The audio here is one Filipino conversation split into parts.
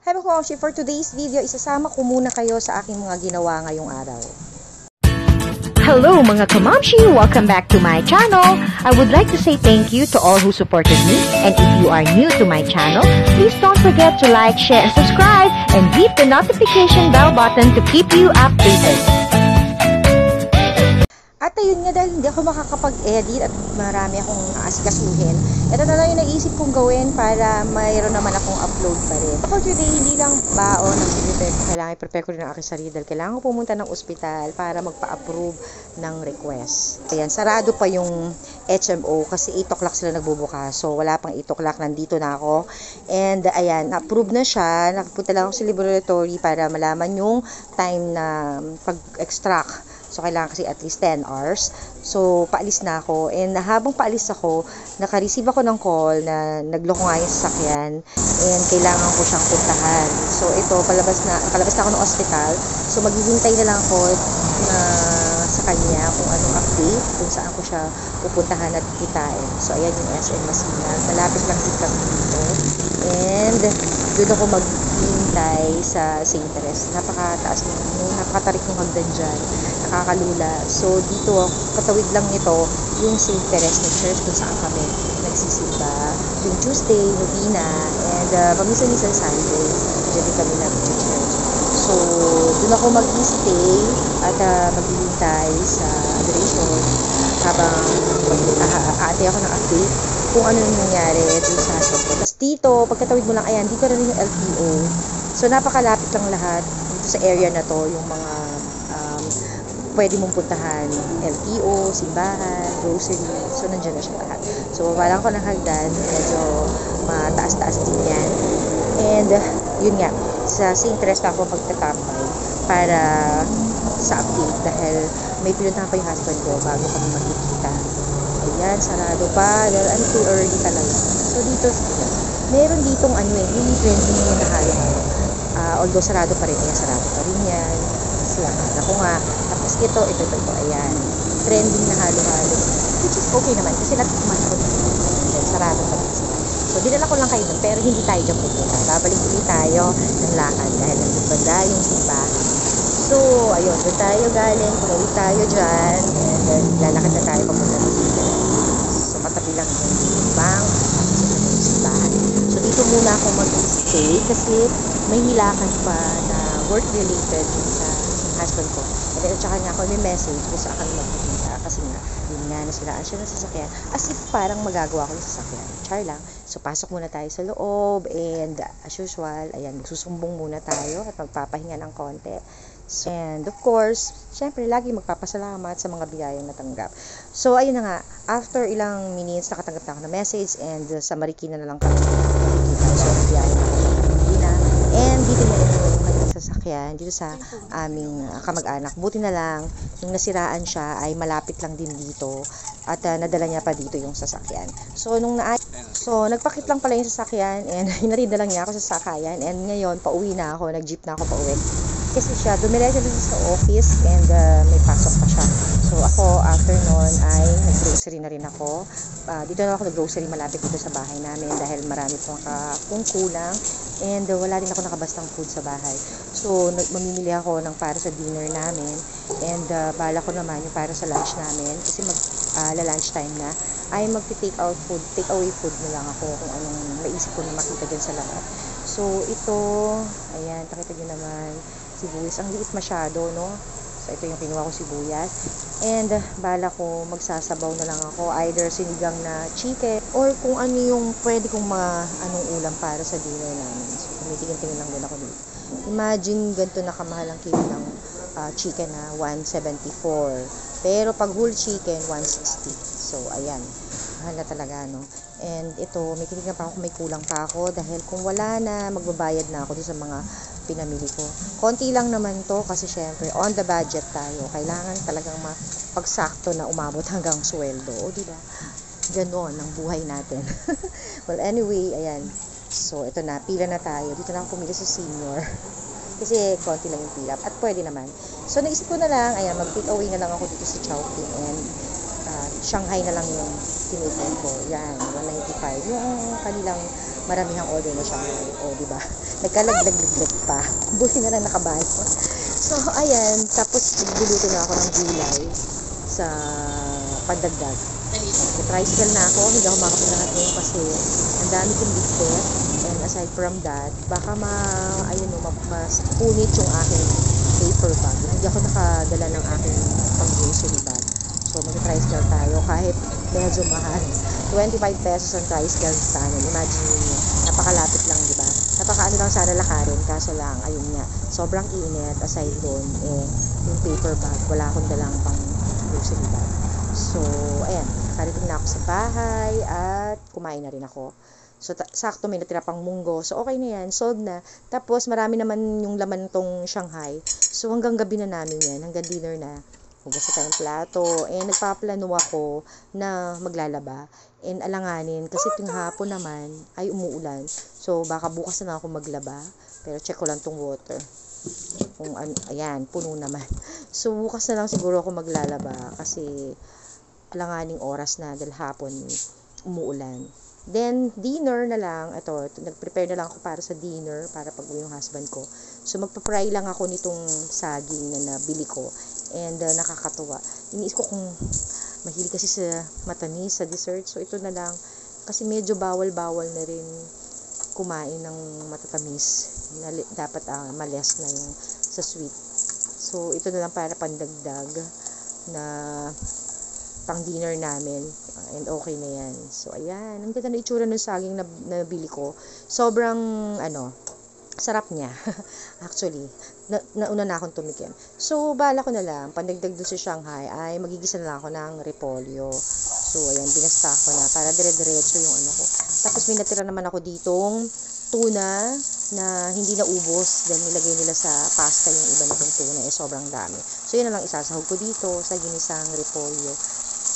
Hi mga Kamamshi, for today's video, isasama ko muna kayo sa aking mga ginawa ngayong araw. Hello mga Kamamshi! Welcome back to my channel! I would like to say thank you to all who supported me, and if you are new to my channel, please don't forget to like, share, and subscribe, and hit the notification bell button to keep you updated. At ayun nga, dahil hindi ako makakapag-edit at marami akong aasikasuhin, ito na lang yung naisip kong gawin para mayroon naman akong upload pa rin. For today, hindi lang baon ang prepare ko. Kailangan i-prepare ko rin ang aking sarili dahil kailangan ko pumunta ng ospital para magpa-approve ng request. Ayan, sarado pa yung HMO kasi 8 o'clock sila nagbubukas. So, wala pang 8 o'clock, nandito na ako. And ayan, approve na siya. Nakapunta lang ako sa laboratory para malaman yung time na pag-extract. So, kailangan kasi at least 10 hours. So, paalis na ako. And habang paalis ako, naka-receive ako ng call na nagloko nga yung sasakyan. And kailangan ko siyang puntahan. So, ito, palabas na ako ng ospital. So, maghihintay na lang ako na sa kanya kung anong update, kung saan ko siya pupuntahan at kitain. So, ayan yung SM Masinag. Malapit lang din kami dito. And, doon ako maghihintay sa St. Teres. Napakataas napakatarik ng hagdan dyan. Nakakalula. So, dito, katawid lang nito, yung St. Teres na church kung saan kami nagsisimba. Yung Tuesday, Novena, and paminsan-minsan Sunday, dyan din kami nag-church. So, doon ako mag-stay at maghihintay sa adoration habang aate ako ng update kung ano yung nangyari dito sa husband ko. Tapos dito, pagkatawid mo lang, ayan, dito rin yung LTO. So, napakalapit lang lahat dito sa area na to, yung mga pwede mong puntahan, LTO, simbahan, grocery. So, nandiyan na siya lahat. So, baba lang ko ng hagdan. Medyo mataas-taas din yan. And, yun nga, sa St. Teres na ako magtatambay para sa update dahil may pinuntahan pa yung husband ko bago kami magkikita. Ayan, sarado pa. Dahil too early talaga. So, dito, meron ditong yung trending yung nahalo-halo. Although, sarado pa rin. Ayan, sarado pa rin yan. Sila ko nga. Tapos ito, ayan. Trending na halo-halo. Which is okay naman. Kasi natikman ko na. Sarado pa rin sila. So, dinala ko lang kayo doon. Pero hindi tayo dyan pupunta. Babalik ulit tayo ng lakad dahil nandun banda yung simbahan. So, ayun. Doon tayo galing. Tumawid tayo dyan. And then, lalakad na tayo papunta ng simbahan. So, katabi lang yung simbang. Tapos ito yung simbahan. So, dito muna ako mag-stay kasi may nilakan pa na work-related sa husband ko. And then, tsaka niya ako may message kung saan kami magpapita kasi nga, yun nga, nasiraan siya ng sasakyan. As if parang magagawa ko yung sasakyan. Char lang. So, pasok muna tayo sa loob and as usual, ayan, magsusumbong muna tayo at magpapahinga ng konti. So, and of course, syempre, lagi magpapasalamat sa mga biyayang natanggap. So, ayun na nga, after ilang minutes, nakatanggap na ako ng message and sa Marikina na lang kami nakikita. So, biyaya na kami sa Marikina. And dito na rin yung kanyang sasakyan, dito sa aming kamag-anak. Buti na lang, yung nasiraan siya ay malapit lang din dito at nadala niya pa dito yung sasakyan. So, nagpakit lang pala yung sasakyan and hinarida lang niya ako sa sasakyan and ngayon, pauwi na ako, nag-jeep na ako pauwi. Kasi siya, dumiretso dito sa office and may pasok pa siya. So, ako, after nun, ay nag-grocery na rin ako. Dito na ako nag-grocery malapit dito sa bahay namin dahil marami pang kulang and wala din ako nakabastang food sa bahay. So, mamimili ako ng para sa dinner namin and bala ko naman yung para sa lunch namin kasi lunch time na ay mag-take away food na lang ako kung anong maisip ko na makita dyan sa lahat. So, ito, ayan, pakita nyo naman, sibuyas. Ang liit masyado, no? So, ito yung kinuha ko sibuyas. And, bala ko, magsasabaw na lang ako. Either sinigang na chicken or kung ano yung pwede kong anong ulam para sa dinner namin. So, tumitingin-tingin lang din ako dito. Imagine, ganito na kamahal ang kilo ng chicken na 174. Pero, pag whole chicken, 160. So, ayan. Mahal na talaga, no? And ito, may tinitingnan pa ako, may kulang pa ako dahil kung wala na, magbabayad na ako sa mga pinamili ko. Konti lang naman to kasi syempre, on the budget tayo. Kailangan talagang pagsakto na umabot hanggang sweldo. O, diba? Ganon ang buhay natin. Well, anyway, ayan. So, ito na, pila na tayo. Dito na ako pumili sa senior. Kasi konti lang yung pila. At pwede naman. So, naisip ko na lang, ayan, mag-take away na lang ako dito sa Chowking and Shanghai na lang yung tinipon ko. Yan, 195. Yung kanilang maramihang order na Shanghai. O, di ba? Nagkalaglag-lag pa. Buti na lang nakabalo. So, ayan. Tapos, nagluluto na ako ng gulay sa pandagdag. Tricycle na ako. Hindi ako makapaglahat ngayon kasi ang dami kong bitbit. And aside from that, baka mas punit yung aking paper bag. Hindi ako nakadala ng aking pang-grocery bag. So, mag-tricycle tayo kahit medyo mahal. 25 pesos ang tricycle sa amin. Imagine niyo, napakalapit lang, di ba? Napakaano lang sana lakarin, kaso lang, ayun nga, sobrang init. Aside doon, yung paper bag, wala akong dalang pang-grocery bag. So, ayan, nakarating na ako sa bahay at kumain na rin ako. So, sakto may natira pang munggo. So, okay na yan. Solved na. Tapos, marami naman yung laman tong Shanghai. So, hanggang gabi na namin yan. Hanggang dinner na. Hugas na tayong plato. And, nagpaplano ako na maglalaba. And, alanganin. Kasi tuwing hapon naman ay umuulan. So, baka bukas na ako maglaba. Pero, check ko lang tong water. Kung, ayan, puno naman. So, bukas na lang siguro ako maglalaba. Kasi, alanganing oras na dahil hapon umuulan. Then, dinner na lang. Ito, nag-prepare na lang ako para sa dinner, para pag-uwi yung husband ko. So, magpa-fry lang ako nitong saging na nabili ko. And, nakakatuwa. Iniisip ko kung mahilig kasi sa matamis, sa dessert. So, ito na lang. Kasi medyo bawal-bawal na rin kumain ng matatamis. Dapat males na yung sa sweet. So, ito na lang para pandagdag na pang dinner namin, and okay na yan. So, ayan, ang ganda na itsura ng saging na nabili ko. Sobrang, sarap niya. Actually, nauna na akong tumikim. So, bala ko na lang, pandagdag doon sa Shanghai, ay magigisa na lang ako ng repolyo. So, ayan, binasta ko na, para dire-diretso yung ko. Tapos, may natira naman ako ditong tuna na hindi na ubos dahil nilagay nila sa pasta yung iba nitong tuna, sobrang dami. So, yun na lang isasahog ko dito sa ginisang repolyo.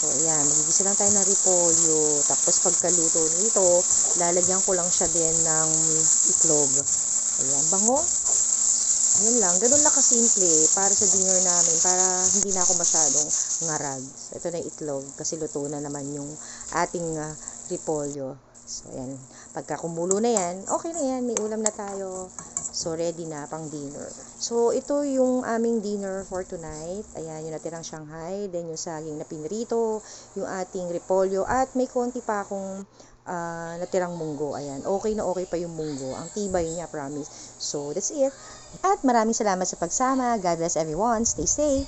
So, ayan, magigisa lang tayo ng repolyo. Tapos, pagkaluto nito, lalagyan ko lang siya din ng itlog. Ayan, bango. Yun lang, ganun lang kasimple para sa dinner namin, para hindi na ako masyadong ngarag. So, ito na yung itlog, kasi luto na naman yung ating repolyo. So, ayan, pagka kumulo na yan, okay na yan, may ulam na tayo. So, ready na pang dinner. So, ito yung aming dinner for tonight. Ayan, yung natirang Shanghai, then yung saging na pinrito, yung ating repolyo, at may konti pa akong natirang munggo. Ayan, okay na okay pa yung munggo. Ang tibay niya, promise. So, that's it. At maraming salamat sa pagsama. God bless everyone. Stay safe.